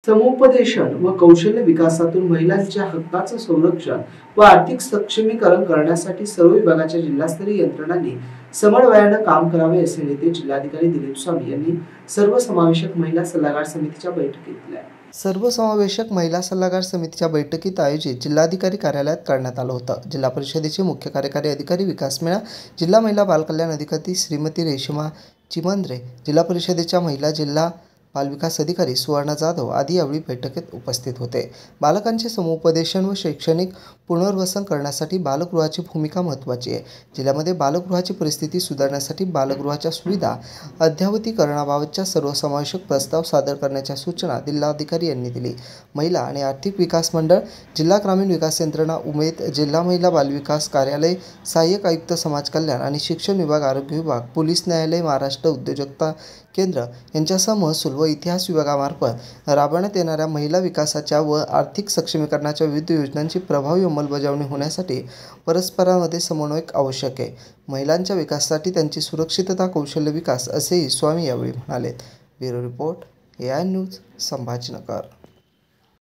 समुपदेशन व कौशल्य विकासातून महिलांच्या हक्काचं संरक्षण व आर्थिक सक्षमीकरण करण्यासाठी सर्व विभागाच्या जिल्हास्तरीय यंत्रणांनी समन्वयाने काम करावे असे निर्देश जिल्हाधिकारी दिलीप स्वामी यांनी सर्वसमावेशक महिला सल्लागार समितीच्या बैठकीत दिले। सर्वसमावेशक महिला सल्लागार समितीच्या बैठकीत आयोजित जिल्हाधिकारी कार्यालयात करण्यात आलं होतं। जिल्हा परिषदेचे मुख्य कार्यकारी अधिकारी विकास मीणा, जिल्हा महिला बाल कल्याण अधिकारी श्रीमती रेश्मा चिमंद्रे, जिल्हा परिषदेच्या महिला जिल्हा बालविकास अधिकारी सुवर्ण जाधव आदी यावेळी बैठकीत उपस्थित होते। बालकांचे समुपदेशन व शैक्षणिक पुनर्वसन करण्यासाठी बालगृहाची भूमिका महत्त्वाची आहे। जिल्ह्यामध्ये बालगृहाची परिस्थिती सुधारण्यासाठी बालगृहाच्या सुविधा अद्ययावतीकरणाबाबतच्या सर्वसमावेशक प्रस्ताव सादर करण्याच्या सूचना जिल्हाधिकारी यांनी दिली। महिला आणि आर्थिक विकास मंडळ, जिल्हा ग्रामीण विकास यंत्रणा, उमेद, जिल्हा महिला बालविकास कार्यालय, सहाय्यक आयुक्त समाज कल्याण आणि शिक्षण विभाग, आरोग्य विभाग, पोलीस न्यायालय, महाराष्ट्र उद्योजकता केंद्र यांच्यासह महसूल व इतिहास विभागामार्फत राबवण्यात येणाऱ्या महिला विकासाच्या व आर्थिक सक्षमीकरणाच्या विविध योजनांची प्रभावी अंमलबजावणी होण्यासाठी परस्परांमध्ये समन्वय आवश्यक आहे। महिलांच्या विकासासाठी त्यांची सुरक्षितता, कौशल्य विकास असेही स्वामी यावेळी म्हणाले। Bureau report, AI news, Sambhajinagar.